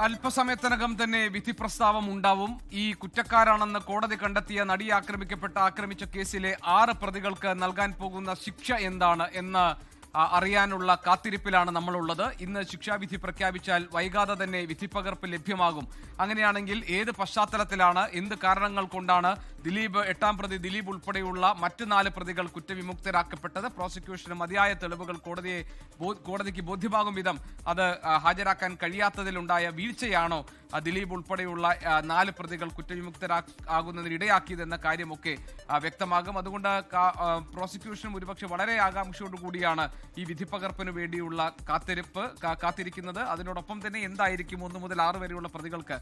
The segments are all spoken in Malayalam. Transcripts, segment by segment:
അല്പസമയത്തിനകം തന്നെ വിധി പ്രസ്താവം ഉണ്ടാവും. ഈ കുറ്റക്കാരാണെന്ന് കോടതി കണ്ടെത്തിയ നടി ആക്രമിച്ച കേസിലെ 6 പ്രതികൾക്ക് നൽകാൻ പോകുന്ന ശിക്ഷ എന്താണ് എന്ന് അറിയാനുള്ള കാത്തിരിപ്പിലാണ് നമ്മളുള്ളത്. ഇന്ന് ശിക്ഷാവിധി പ്രഖ്യാപിച്ചാൽ വൈകാതെ തന്നെ വിധിപ്പകർപ്പ് ലഭ്യമാകും. അങ്ങനെയാണെങ്കിൽ ഏത് പശ്ചാത്തലത്തിലാണ്, എന്ത് കാരണങ്ങൾ കൊണ്ടാണ് എട്ടാം പ്രതി ദിലീപ് ഉൾപ്പെടെയുള്ള മറ്റ് 4 പ്രതികൾ കുറ്റവിമുക്തരാക്കപ്പെട്ടത്, പ്രോസിക്യൂഷന് മതിയായ തെളിവുകൾ കോടതിക്ക് ബോധ്യമാകും വിധം അത് ഹാജരാക്കാൻ കഴിയാത്തതിലുണ്ടായ വീഴ്ചയാണോ ദിലീപ് ഉൾപ്പെടെയുള്ള 4 പ്രതികൾ കുറ്റവിമുക്തരാകുന്നതിന് ഇടയാക്കിയതെന്ന കാര്യമൊക്കെ വ്യക്തമാകും. അതുകൊണ്ട് പ്രോസിക്യൂഷനും ഒരുപക്ഷെ വളരെ ആകാംക്ഷയോടുകൂടിയാണ് ഈ വിധിപ്പകർപ്പിന് വേണ്ടിയുള്ള കാത്തിരിക്കുന്നത്. അതിനോടൊപ്പം തന്നെ എന്തായിരിക്കും 1 മുതൽ 6 വരെയുള്ള പ്രതികൾക്ക്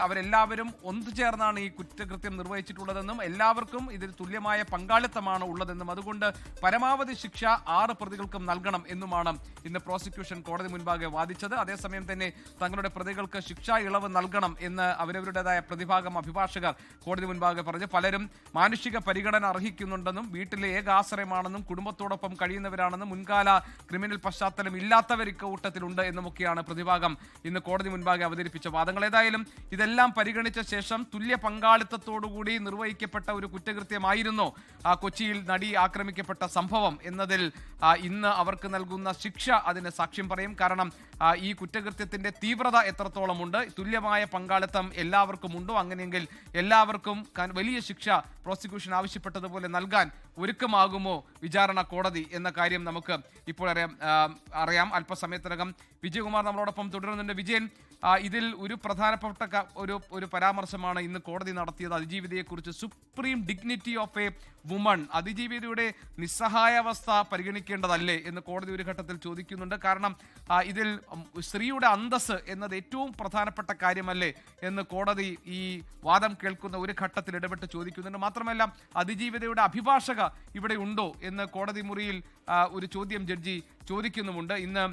അവരെല്ലാവരും ഒന്നുചേർന്നാണ് ഈ കുറ്റകൃത്യം നിർവഹിച്ചിട്ടുള്ളതെന്നും എല്ലാവർക്കും ഇതിൽ തുല്യമായ പങ്കാളിത്തമാണ് ഉള്ളതെന്നും അതുകൊണ്ട് പരമാവധി ശിക്ഷ 6 പ്രതികൾക്കും നൽകണം എന്നുമാണ് ഇന്ന് പ്രോസിക്യൂഷൻ കോടതി മുൻപാകെ വാദിച്ചത്. അതേസമയം തന്നെ തങ്ങളുടെ പ്രതികൾക്ക് ശിക്ഷാ ഇളവ് നൽകണം എന്ന് അവരവരുടേതായ പ്രതിഭാഗം അഭിഭാഷകർ കോടതി മുൻപാകെ പറഞ്ഞു. പലരും മാനുഷിക പരിഗണന അർഹിക്കുന്നുണ്ടെന്നും വീട്ടിലെ ഏക ആശ്രയമാണെന്നും കുടുംബത്തോടൊപ്പം കഴിയുന്നവരാണെന്നും മുൻകാല ക്രിമിനൽ പശ്ചാത്തലം ഇല്ലാത്തവർ ഇക്കൂട്ടത്തിലുണ്ട് എന്നുമൊക്കെയാണ് പ്രതിഭാഗം ഇന്ന് കോടതി മുൻപാകെ അവതരിപ്പിച്ച വാദങ്ങൾ. ഏതായാലും ഇതെല്ലാം പരിഗണിച്ച ശേഷം തുല്യ പങ്കാളിത്തത്തോടുകൂടി നിർവഹിക്കപ്പെട്ട ഒരു കുറ്റകൃത്യമായിരുന്നു കൊച്ചിയിൽ നടി ആക്രമിക്കപ്പെട്ട സംഭവം എന്നതിൽ ഇന്ന് അവർക്ക് നൽകുന്ന ശിക്ഷ അതിന് സാക്ഷ്യം പറയും. കാരണം ഈ കുറ്റകൃത്യത്തിന്റെ തീവ്രത എത്രത്തോളമുണ്ട്, തുല്യമായ പങ്കാളിത്തം എല്ലാവർക്കും ഉണ്ടോ, അങ്ങനെയെങ്കിൽ എല്ലാവർക്കും വലിയ ശിക്ഷ പ്രോസിക്യൂഷൻ ആവശ്യപ്പെട്ടതുപോലെ നൽകാൻ ഒരുക്കമാകുമോ വിചാരണ കോടതി എന്ന കാര്യം നമുക്ക് ഇപ്പോൾ അറിയാം. അല്പസമയത്തിനകം വിജയകുമാർ നമ്മളോടൊപ്പം തുടരുന്നുണ്ട്. വിജയൻ, ഇതിൽ ഒരു പ്രധാനപ്പെട്ട ഒരു പരാമർശമാണ് ഇന്ന് കോടതി നടത്തിയത് അതിജീവിതയെക്കുറിച്ച്. Supreme dignity of a woman, അതിജീവിതയുടെ നിസ്സഹായാവസ്ഥ പരിഗണിക്കേണ്ടതല്ലേ എന്ന് കോടതി ഒരു ഘട്ടത്തിൽ ചോദിക്കുന്നുണ്ട്. കാരണം ഇതിൽ സ്ത്രീയുടെ അന്തസ്സ് എന്നത് ഏറ്റവും പ്രധാനപ്പെട്ട കാര്യമല്ലേ എന്ന് കോടതി ഈ വാദം കേൾക്കുന്ന ഒരു ഘട്ടത്തിൽ ഇടപെട്ട് ചോദിക്കുന്നുണ്ട്. മാത്രമല്ല അതിജീവിതയുടെ അഭിഭാഷക ഇവിടെ ഉണ്ടോ എന്ന് കോടതി മുറിയിൽ ഒരു ചോദ്യം ജഡ്ജി ചോദിക്കുന്നുമുണ്ട്. ഇന്ന്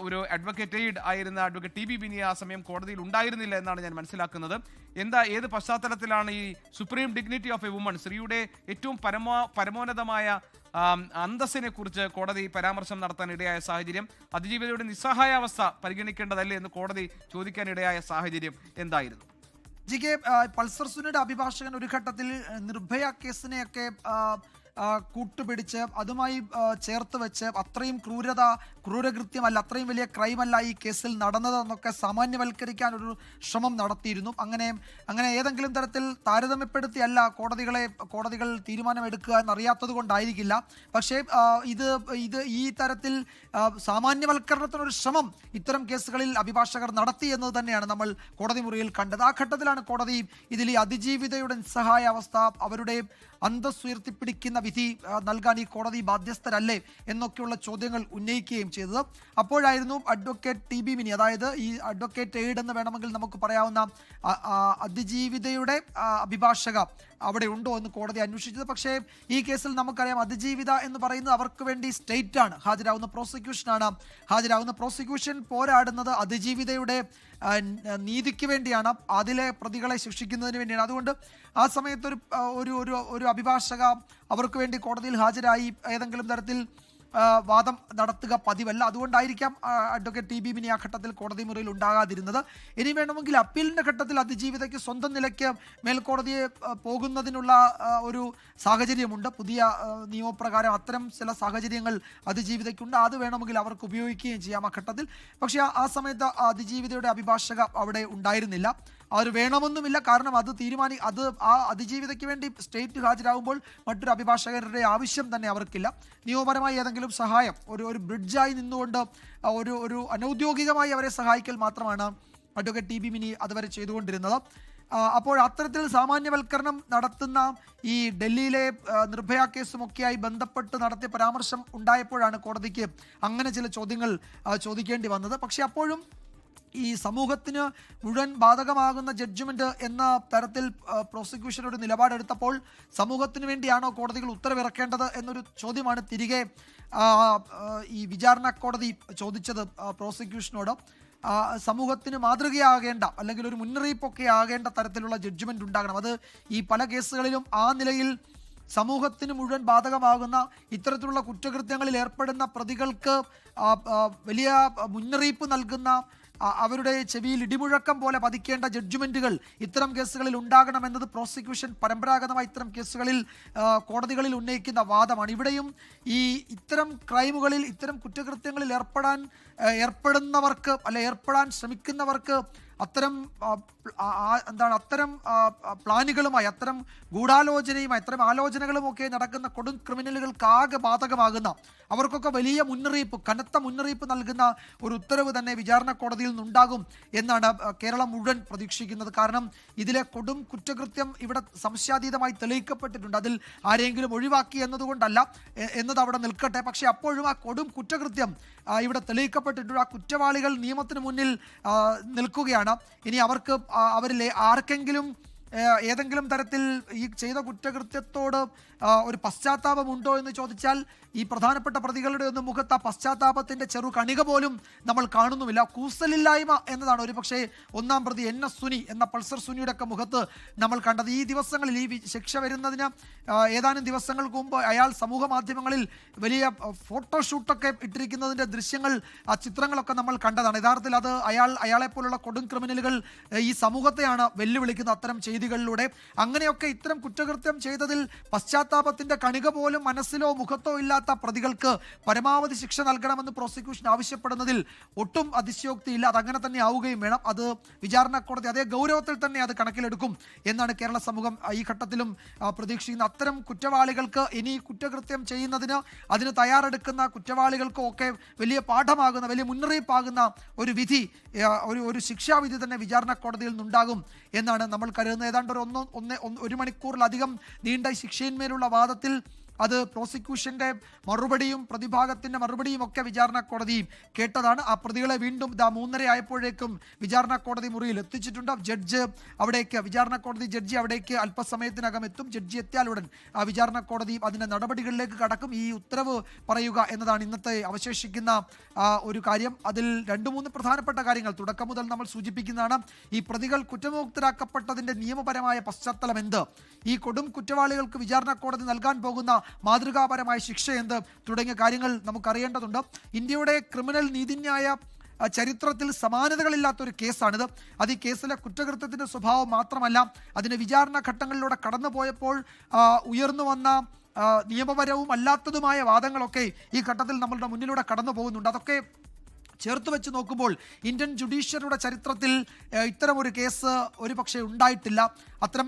ഒരു അഡ്വക്കേറ്റ് എയ്ഡ് ആയിരുന്ന അഡ്വക്കേറ്റ് ടി ബി ബിനി ആ സമയം കോടതിയിൽ ഉണ്ടായിരുന്നില്ല എന്നാണ് ഞാൻ മനസ്സിലാക്കുന്നത്. ഏത് പശ്ചാത്തലത്തിലാണ് ഈ supreme dignity of a woman, സ്ത്രീയുടെ ഏറ്റവും പരമോന്നതമായ അന്തസ്സിനെ കുറിച്ച് കോടതി പരാമർശം നടത്താൻ ഇടയായ സാഹചര്യം, അതിജീവിതയുടെ നിസ്സഹായാവസ്ഥ പരിഗണിക്കേണ്ടതല്ലേ എന്ന് കോടതി ചോദിക്കാനിടയായ സാഹചര്യം എന്തായിരുന്നു? ജി കെ, പൾസർ സുനിയുടെ അഭിഭാഷകൻ ഒരു ഘട്ടത്തിൽ നിർഭയ കേസിനെയൊക്കെ കൂട്ടുപിടിച്ച് അതുമായി ചേർത്ത് വെച്ച് അത്രയും ക്രൂരകൃത്യമല്ല, അത്രയും വലിയ ക്രൈമല്ല ഈ കേസിൽ നടന്നതെന്നൊക്കെ സാമാന്യവൽക്കരിക്കാൻ ഒരു ശ്രമം നടത്തിയിരുന്നു. അങ്ങനെ ഏതെങ്കിലും തരത്തിൽ താരതമ്യപ്പെടുത്തിയല്ല കോടതികൾ തീരുമാനമെടുക്കുക എന്നറിയാത്തത് കൊണ്ടായിരിക്കില്ല. പക്ഷേ ഇത് ഈ തരത്തിൽ സാമാന്യവൽക്കരണത്തിനൊരു ശ്രമം ഇത്തരം കേസുകളിൽ അഭിഭാഷകർ നടത്തി എന്നത് തന്നെയാണ് നമ്മൾ കോടതി മുറിയിൽ കണ്ടത്. ആ ഘട്ടത്തിലാണ് കോടതി ഇതിൽ ഈ അതിജീവിതയുടെ നിസ്സഹായാവസ്ഥ, അവരുടെ അന്തസ്സ് ഉയർത്തിപ്പിടിക്കുന്ന വിധി നൽകാൻ ഈ കോടതി ബാധ്യസ്ഥരല്ലേ എന്നൊക്കെയുള്ള ചോദ്യങ്ങൾ ഉന്നയിക്കുകയും ചെയ്തത്. അപ്പോഴായിരുന്നു അഡ്വക്കേറ്റ് ടി ബി മിനി, അതായത് ഈ അഡ്വക്കേറ്റ് എയ്ഡ് എന്ന് വേണമെങ്കിൽ നമുക്ക് പറയാവുന്ന അതിജീവിതയുടെ അഭിഭാഷക അവിടെ ഉണ്ടോ എന്ന് കോടതി അന്വേഷിച്ചത്. പക്ഷേ ഈ കേസിൽ നമുക്കറിയാം അതിജീവിത എന്ന് പറയുന്നത് അവർക്ക് വേണ്ടി സ്റ്റേറ്റാണ് ഹാജരാകുന്ന, പ്രോസിക്യൂഷനാണ് ഹാജരാകുന്ന. പ്രോസിക്യൂഷൻ പോരാടുന്നത് അതിജീവിതയുടെ നീതിക്ക് വേണ്ടിയാണ്, അതിലെ പ്രതികളെ ശിക്ഷിക്കുന്നതിന് വേണ്ടിയാണ്. അതുകൊണ്ട് ആ സമയത്ത് ഒരു അഭിഭാഷക അവർക്ക് വേണ്ടി കോടതിയിൽ ഹാജരായി ഏതെങ്കിലും തരത്തിൽ വാദം നടത്തുക പതിവല്ല. അതുകൊണ്ടായിരിക്കാം അഡ്വക്കേറ്റ് ടി ബി മിനി ആ ഘട്ടത്തിൽ കോടതി മുറിയിൽ ഉണ്ടാകാതിരുന്നത്. ഇനി വേണമെങ്കിൽ അപ്പീലിൻ്റെ ഘട്ടത്തിൽ അതിജീവിതയ്ക്ക് സ്വന്തം നിലയ്ക്ക് മേൽക്കോടതിയെ പോകുന്നതിനുള്ള ഒരു സാഹചര്യമുണ്ട്. പുതിയ നിയമപ്രകാരം അത്തരം ചില സാഹചര്യങ്ങൾ അതിജീവിതയ്ക്കുണ്ട്. അത് വേണമെങ്കിൽ അവർക്ക് ഉപയോഗിക്കുകയും ചെയ്യാം ആ ഘട്ടത്തിൽ. പക്ഷേ ആ സമയത്ത് അതിജീവിതയുടെ അഭിഭാഷക അവിടെ ഉണ്ടായിരുന്നില്ല. അവർ വേണമെന്നുമില്ല. കാരണം അത് ആ അതിജീവിതയ്ക്ക് വേണ്ടി സ്റ്റേറ്റ് ഹാജരാകുമ്പോൾ മറ്റൊരു അഭിഭാഷകരുടെ ആവശ്യം തന്നെ അവർക്കില്ല. നിയമപരമായി ഏതെങ്കിലും സഹായം ഒരു ബ്രിഡ്ജായി നിന്നുകൊണ്ട് ഒരു അനൗദ്യോഗികമായി അവരെ സഹായിക്കൽ മാത്രമാണ് അഡ്വക്കേറ്റ് ടി ബി മിനി അതുവരെ ചെയ്തുകൊണ്ടിരുന്നത്. അപ്പോൾ അത്തരത്തിൽ സാമാന്യവൽക്കരണം നടത്തുന്ന ഈ ഡൽഹിയിലെ നിർഭയ കേസുമൊക്കെയായി ബന്ധപ്പെട്ട് നടത്തിയ പരാമർശം ഉണ്ടായപ്പോഴാണ് കോടതിക്ക് അങ്ങനെ ചില ചോദ്യങ്ങൾ ചോദിക്കേണ്ടി വന്നത്. പക്ഷേ അപ്പോഴും ഈ സമൂഹത്തിന് മുഴുവൻ ബാധകമാകുന്ന ജഡ്ജ്മെന്റ് എന്ന തരത്തിൽ പ്രോസിക്യൂഷൻ ഒരു നിലപാടെടുത്തപ്പോൾ സമൂഹത്തിന് വേണ്ടിയാണോ കോടതികൾ ഉത്തരവിറക്കേണ്ടത് എന്നൊരു ചോദ്യമാണ് തിരികെ ഈ വിചാരണ കോടതി ചോദിച്ചത് പ്രോസിക്യൂഷനോട്. സമൂഹത്തിന് മാതൃകയാകേണ്ട അല്ലെങ്കിൽ ഒരു മുന്നറിയിപ്പൊക്കെ ആകേണ്ട തരത്തിലുള്ള ജഡ്ജ്മെന്റ് ഉണ്ടാകണം. അത് ഈ പല കേസുകളിലും ആ നിലയിൽ സമൂഹത്തിന് മുഴുവൻ ബാധകമാകുന്ന ഇത്തരത്തിലുള്ള കുറ്റകൃത്യങ്ങളിൽ ഏർപ്പെടുന്ന പ്രതികൾക്ക് വലിയ മുന്നറിയിപ്പ് നൽകുന്ന അവരുടെ ചെവിയിൽ ഇടിമുഴക്കം പോലെ പതിക്കേണ്ട ജഡ്ജ്മെന്റുകൾ ഇത്തരം കേസുകളിൽ ഉണ്ടാകണമെന്നത് പ്രോസിക്യൂഷൻ പരമ്പരാഗതമായി ഇത്തരം കേസുകളിൽ കോടതികളിൽ ഉന്നയിക്കുന്ന വാദമാണ്. ഇവിടെയും ഇത്തരം ക്രൈമുകളിൽ ഇത്തരം കുറ്റകൃത്യങ്ങളിൽ ഏർപ്പെടുന്നവർക്ക് ഏർപ്പെടാൻ ശ്രമിക്കുന്നവർക്ക് അത്തരം പ്ലാനുകളുമായി അത്തരം ഗൂഢാലോചനയുമായി അത്തരം ആലോചനകളുമൊക്കെ നടക്കുന്ന കൊടും ക്രിമിനലുകൾക്ക് ആകെ ബാധകമാകുന്ന അവർക്കൊക്കെ വലിയ മുന്നറിയിപ്പ്, കനത്ത മുന്നറിയിപ്പ് നൽകുന്ന ഒരു ഉത്തരവ് തന്നെ വിചാരണ കോടതിയിൽ നിന്നുണ്ടാകും എന്നാണ് കേരളം മുഴുവൻ പ്രതീക്ഷിക്കുന്നത്. കാരണം ഇതിലെ കൊടും കുറ്റകൃത്യം ഇവിടെ സംശയാതീതമായി തെളിയിക്കപ്പെട്ടിട്ടുണ്ട്. അതിൽ ആരെങ്കിലും ഒഴിവാക്കി എന്നതുകൊണ്ടല്ല എന്നത് അവിടെ നിൽക്കട്ടെ. പക്ഷേ അപ്പോഴും ആ കൊടും കുറ്റകൃത്യം ഇവിടെ തെളിയിക്കപ്പെട്ടിട്ടുണ്ട്. ആ കുറ്റവാളികൾ നിയമത്തിന് മുന്നിൽ നിൽക്കുകയാണ്. ഇനി അവരിൽ ആർക്കെങ്കിലും ഏതെങ്കിലും തരത്തിൽ ഈ ചെയ്ത കുറ്റകൃത്യത്തോട് ഒരു പശ്ചാത്താപമുണ്ടോ എന്ന് ചോദിച്ചാൽ ഈ പ്രധാനപ്പെട്ട പ്രതികളുടെ ഒന്നും മുഖത്ത് ആ പശ്ചാത്താപത്തിന്റെ ചെറു കണിക പോലും നമ്മൾ കാണുന്നുമില്ല. കൂസലില്ലായ്മ എന്നതാണ് ഒരു പക്ഷേ ഒന്നാം പ്രതി NS സുനി എന്ന പൾസർ സുനിയുടെ ഒക്കെ മുഖത്ത് നമ്മൾ കണ്ടത്. ഈ ദിവസങ്ങളിൽ ഈ ശിക്ഷ വരുന്നതിന് ഏതാനും ദിവസങ്ങൾക്ക് മുമ്പ് അയാൾ സമൂഹ മാധ്യമങ്ങളിൽ വലിയ ഫോട്ടോഷൂട്ടൊക്കെ ഇട്ടിരിക്കുന്നതിൻ്റെ ദൃശ്യങ്ങൾ, ആ ചിത്രങ്ങളൊക്കെ നമ്മൾ കണ്ടതാണ്. യഥാർത്ഥത്തിൽ അത് അയാളെപ്പോലുള്ള കൊടും ക്രിമിനലുകൾ ഈ സമൂഹത്തെയാണ് വെല്ലുവിളിക്കുന്നത് അത്തരം ചെയ്തികളിലൂടെ. അങ്ങനെയൊക്കെ ഇത്തരം കുറ്റകൃത്യം ചെയ്തതിൽ പശ്ചാത്താപത്തിന്റെ കണിക പോലും മനസ്സിലോ മുഖത്തോ ഇല്ലാത്ത പ്രതികൾക്ക് പരമാവധി ശിക്ഷ നൽകണമെന്ന് പ്രോസിക്യൂഷൻ ആവശ്യപ്പെടുന്നതിൽ ഒട്ടും അതിശയോക്തിയില്ല. അതങ്ങനെ തന്നെ ആവുകയും വേണം. അത് വിചാരണ കോടതി അതേ ഗൗരവത്തിൽ തന്നെ അത് കണക്കിലെടുക്കും എന്നാണ് കേരള സമൂഹം ഈ ഘട്ടത്തിലും പ്രതീക്ഷിക്കുന്നത്. അത്തരം കുറ്റവാളികൾക്ക് ഇനി കുറ്റകൃത്യം ചെയ്യുന്നതിന് അതിന് തയ്യാറെടുക്കുന്ന കുറ്റവാളികൾക്കും ഒക്കെ വലിയ പാഠമാകുന്ന, വലിയ മുന്നറിയിപ്പാകുന്ന ഒരു വിധി, ഒരു ശിക്ഷാവിധി തന്നെ വിചാരണ കോടതിയിൽ നിന്നുണ്ടാകും എന്നാണ് നമ്മൾ കരുതുന്നത്. ഏതാണ്ട് ഒരു മണിക്കൂറിലധികം നീണ്ട ശിക്ഷയിന്മേലുള്ള വാദത്തിൽ അത് പ്രോസിക്യൂഷന്റെ മറുപടിയും പ്രതിഭാഗത്തിന്റെ മറുപടിയും ഒക്കെ വിചാരണ കോടതി കേട്ടതാണ്. ആ പ്രതികളെ വീണ്ടും 3:30 ആയപ്പോഴേക്കും വിചാരണ കോടതി മുറിയിൽ എത്തിച്ചിട്ടുണ്ട്. വിചാരണ കോടതി ജഡ്ജി അവിടേക്ക് അല്പസമയത്തിനകം എത്തും. ജഡ്ജി എത്തിയാലുടൻ വിചാരണ കോടതി അതിന്റെ നടപടികളിലേക്ക് കടക്കും. ഈ ഉത്തരവ് പറയുക എന്നതാണ് ഇന്നത്തെ അവശേഷിക്കുന്ന ഒരു കാര്യം. അതിൽ 2-3 പ്രധാനപ്പെട്ട കാര്യങ്ങൾ തുടക്കം മുതൽ നമ്മൾ സൂചിപ്പിക്കുന്നതാണ്. ഈ പ്രതികൾ കുറ്റമുക്തരാക്കപ്പെട്ടതിന്റെ നിയമപരമായ പശ്ചാത്തലം എന്ത്, ഈ കൊടും കുറ്റവാളികൾക്ക് വിചാരണ കോടതി നൽകാൻ പോകുന്ന മാതൃകാപരമായ ശിക്ഷ എന്ത് തുടങ്ങിയ കാര്യങ്ങൾ നമുക്കറിയേണ്ടതുണ്ട്. ഇന്ത്യയുടെ ക്രിമിനൽ നീതിന്യായ ചരിത്രത്തിൽ സമാനതകളില്ലാത്തൊരു കേസാണിത്. അത് ഈ കേസിലെ കുറ്റകൃത്യത്തിന്റെ സ്വഭാവം മാത്രമല്ല, അതിന് വിചാരണ ഘട്ടങ്ങളിലൂടെ കടന്നുപോയപ്പോൾ ഉയർന്നു വന്ന നിയമപരവും അല്ലാത്തതുമായ വാദങ്ങളൊക്കെ ഈ ഘട്ടത്തിൽ നമ്മളുടെ മുന്നിലൂടെ കടന്നു പോകുന്നുണ്ട്. അതൊക്കെ ചേർത്ത് വെച്ച് നോക്കുമ്പോൾ ഇന്ത്യൻ ജുഡീഷ്യറിയുടെ ചരിത്രത്തിൽ ഇത്തരം ഒരു കേസ് ഒരു പക്ഷേ ഉണ്ടായിട്ടില്ല.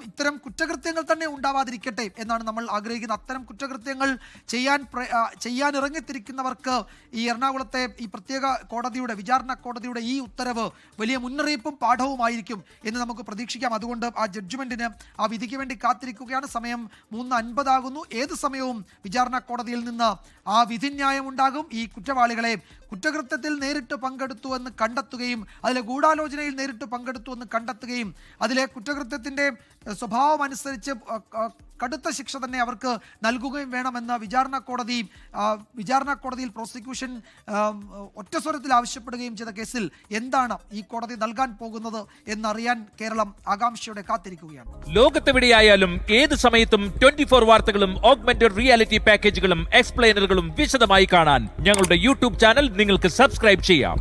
ഇത്തരം കുറ്റകൃത്യങ്ങൾ തന്നെ ഉണ്ടാവാതിരിക്കട്ടെ എന്നാണ് നമ്മൾ ആഗ്രഹിക്കുന്നത്. അത്തരം കുറ്റകൃത്യങ്ങൾ ചെയ്യാൻ ഇറങ്ങിത്തിരിക്കുന്നവർക്ക് ഈ എറണാകുളത്തെ ഈ പ്രത്യേക കോടതിയുടെ വിചാരണ കോടതിയുടെ ഈ ഉത്തരവ് വലിയ മുന്നറിയിപ്പും പാഠവുമായിരിക്കും എന്ന് നമുക്ക് പ്രതീക്ഷിക്കാം. അതുകൊണ്ട് ആ ജഡ്ജ്മെന്റിന്, ആ വിധിക്ക് വേണ്ടി കാത്തിരിക്കുകയാണ്. സമയം 3:50 ആകുന്നു. ഏത് സമയവും വിചാരണ കോടതിയിൽ നിന്ന് ആ വിധിന്യായം ഉണ്ടാകും. ഈ കുറ്റവാളികളെ കുറ്റകൃത്യത്തിൽ നേരിട്ട് പങ്കെടുത്തു എന്ന് കണ്ടെത്തുകയും അതിലെ ഗൂഢാലോചനയിൽ നേരിട്ട് പങ്കെടുത്തു എന്ന് കണ്ടെത്തുകയും അതിലെ കുറ്റകൃത്യത്തിന്റെ സ്വഭാവം അനുസരിച്ച് കടുത്ത ശിക്ഷ തന്നെ അവർക്ക് നൽകുകയും വേണമെന്ന് വിചാരണ കോടതിയിൽ പ്രോസിക്യൂഷൻ ഒറ്റ സ്വരത്തിൽ ആവശ്യപ്പെടുകയും ചെയ്ത കേസിൽ എന്താണ് ഈ കോടതി നൽകാൻ പോകുന്നത് എന്നറിയാൻ കേരളം ആകാംക്ഷയോടെ കാത്തിരിക്കുകയാണ്. ലോകത്തെവിടെയായാലും ഏത് സമയത്തും 24 വാർത്തകളും ഓഗ്മെന്റഡ് റിയാലിറ്റി പാക്കേജുകളും എക്സ്പ്ലെയിനറുകളും വിശദമായി കാണാൻ ഞങ്ങളുടെ യൂട്യൂബ് ചാനൽ നിങ്ങൾക്ക് സബ്സ്ക്രൈബ് ചെയ്യാം.